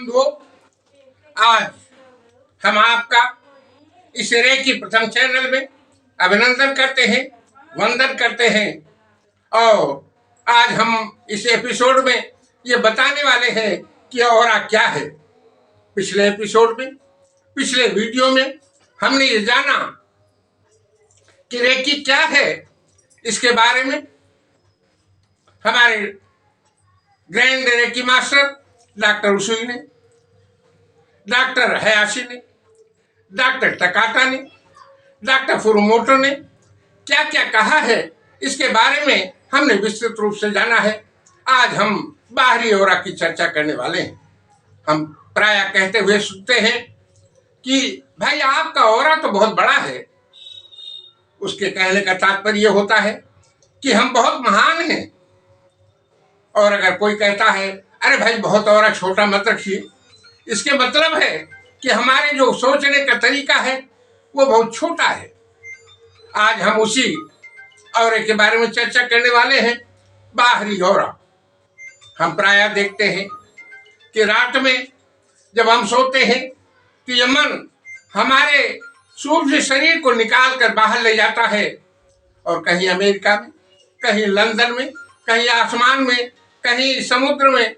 बंधुओं, आज हम आपका इस रेकी प्रथम चैनल में अभिनंदन करते हैं, वंदन करते हैं। और आज हम इस एपिसोड में ये बताने वाले हैं कि औरा क्या है। पिछले एपिसोड में, पिछले वीडियो में हमने ये जाना कि रेकी क्या है। इसके बारे में हमारे ग्रैंड रेकी मास्टर डॉक्टर उसुई ने, डॉक्टर हयाशी ने, डॉक्टर टकाटा ने, डॉक्टर फुरुमोटो ने क्या क्या कहा है, इसके बारे में हमने विस्तृत रूप से जाना है। आज हम बाहरी औरा की चर्चा करने वाले हैं। हम प्राय कहते हुए सुनते हैं कि भाई आपका औरा तो बहुत बड़ा है। उसके कहने का तात्पर्य होता है कि हम बहुत महान हैं। और अगर कोई कहता है अरे भाई बहुत औरा छोटा मत रखिए, इसके मतलब है कि हमारे जो सोचने का तरीका है वो बहुत छोटा है। आज हम उसी औरे के बारे में चर्चा करने वाले हैं, बाहरी औरा। हम प्राय देखते हैं कि रात में जब हम सोते हैं तो ये मन हमारे सूक्ष्म शरीर को निकाल कर बाहर ले जाता है और कहीं अमेरिका में, कहीं लंदन में, कहीं आसमान में, कहीं समुद्र में,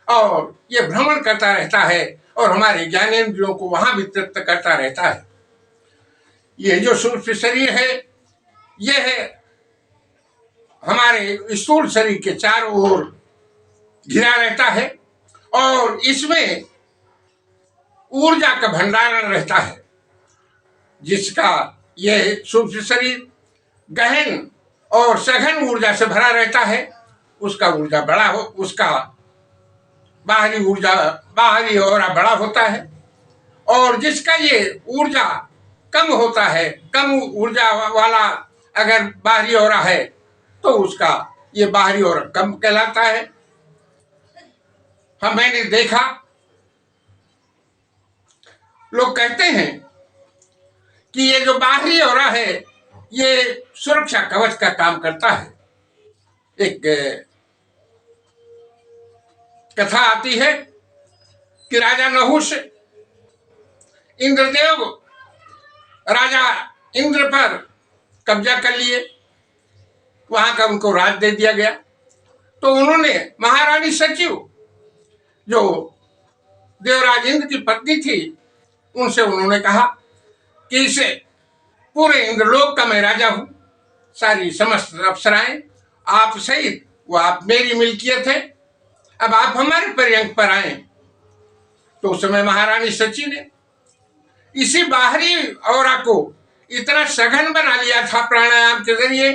और ये भ्रमण करता रहता है और हमारे ज्ञानेंद्रियों को वहां भी तृप्त करता रहता है। ये जो सूक्ष्म शरीर है, ये है हमारे स्थूल शरीर के चारों ओर घिरा रहता है और इसमें ऊर्जा का भंडारण रहता है। जिसका यह सूक्ष्म शरीर गहन और सघन ऊर्जा से भरा रहता है, उसका ऊर्जा बड़ा हो, उसका बाहरी औरा बड़ा होता है। और जिसका ये ऊर्जा कम होता है, कम ऊर्जा वाला अगर बाहरी औरा है तो उसका ये बाहरी औरा कम कहलाता है। मैंने देखा लोग कहते हैं कि ये जो बाहरी औरा है ये सुरक्षा कवच का काम करता है। एक कथा आती है कि राजा नहुष इंद्रदेव राजा इंद्र पर कब्जा कर लिए, वहां का उनको राज दे दिया गया। तो उन्होंने महारानी सचिव जो देवराज इंद्र की पत्नी थी, उनसे उन्होंने कहा कि इसे पूरे इंद्रलोक का मैं राजा हूं, सारी समस्त अप्सराएं आप सहित वो आप मेरी मिल्कियत है, अब आप हमारे पर्यंक पर आए। तो उस समय महारानी सची ने इसी बाहरी औरा को इतना सघन बना लिया था प्राणायाम के जरिए,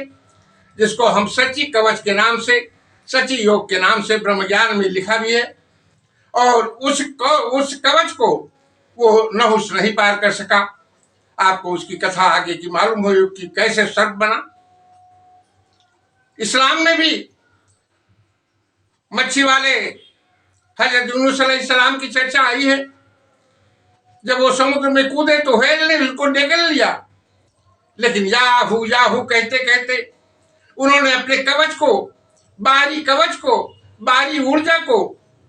जिसको हम सची कवच के नाम से, सची योग के नाम से ब्रह्म ज्ञान में लिखा भी है। और उस कवच को वो नहुष नहीं पार कर सका। आपको उसकी कथा आगे की मालूम हो कि कैसे सर्प बना। इस्लाम में भी मच्छी वाले हजरत यूनुस अलैहिस्सलाम की चर्चा आई है। जब वो समुद्र में कूदे तो व्हेल ने उसको निगल लिया, लेकिन याहू याहू कहते कहते उन्होंने अपने कवच को, बाहरी ऊर्जा को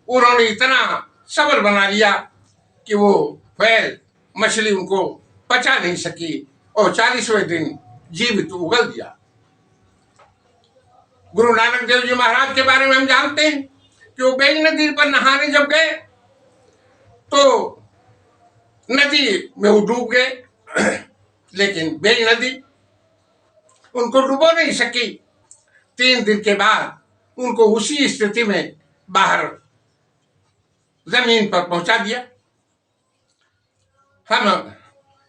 उन्होंने इतना सबल बना लिया कि वो व्हेल मछली उनको पचा नहीं सकी और 40वें दिन जीवित उगल दिया। गुरु नानक देव जी महाराज के बारे में हम जानते हैं कि वो बेज नदी पर नहाने जब गए तो नदी में वो डूब गए, लेकिन बेज नदी उनको डुबो नहीं सकी। 3 दिन के बाद उनको उसी स्थिति में बाहर जमीन पर पहुंचा दिया। हम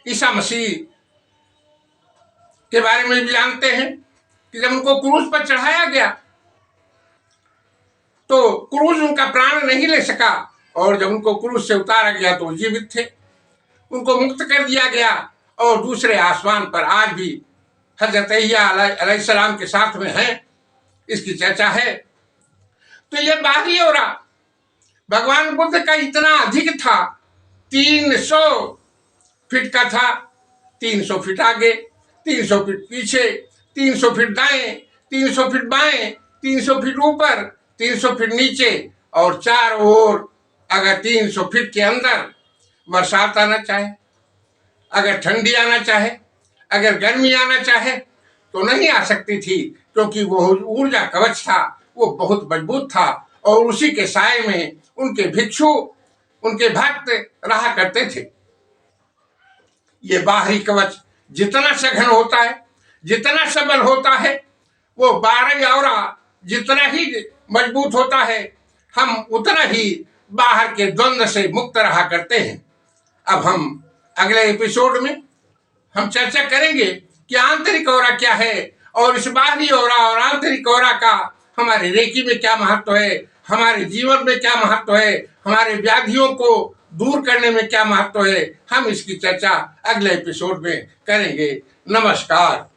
ईसा मसीह के बारे में भी जानते हैं कि जब उनको क्रूज पर चढ़ाया गया तो क्रूज उनका प्राण नहीं ले सका, और जब उनको क्रूज से उतारा गया तो जीवित थे। उनको मुक्त कर दिया गया और दूसरे आसमान पर आज भी हजरत यहया अलैहिस्सलाम के साथ में हैं। इसकी चर्चा है। तो ये बाहरी औरा भगवान बुद्ध का इतना अधिक था, 300 फीट का था। 300 फीट आगे, 300 फीट पीछे, 300 फीट दाएं, 300 फीट बाएं, 300 फीट ऊपर, 300 फीट नीचे, और चारों ओर अगर 300 फीट के अंदर बरसात आना चाहे, अगर ठंडी आना चाहे, अगर गर्मी आना चाहे तो नहीं आ सकती थी, क्योंकि वो ऊर्जा कवच था, वो बहुत मजबूत था और उसी के साए में उनके भिक्षु, उनके भक्त रहा करते थे। ये बाहरी कवच जितना सघन होता है, जितना सबल होता है, वो बाहरी आवरा जितना ही मजबूत होता है, हम उतना ही बाहर के द्वंद्व से मुक्त रहा करते हैं। अब हम अगले एपिसोड में हम चर्चा करेंगे कि आंतरिक औरा क्या है और इस बाहरी औरा और आंतरिक औरा का हमारे रेकी में क्या महत्व है, हमारे जीवन में क्या महत्व है, हमारे व्याधियों को दूर करने में क्या महत्व है। हम इसकी चर्चा अगले एपिसोड में करेंगे। नमस्कार।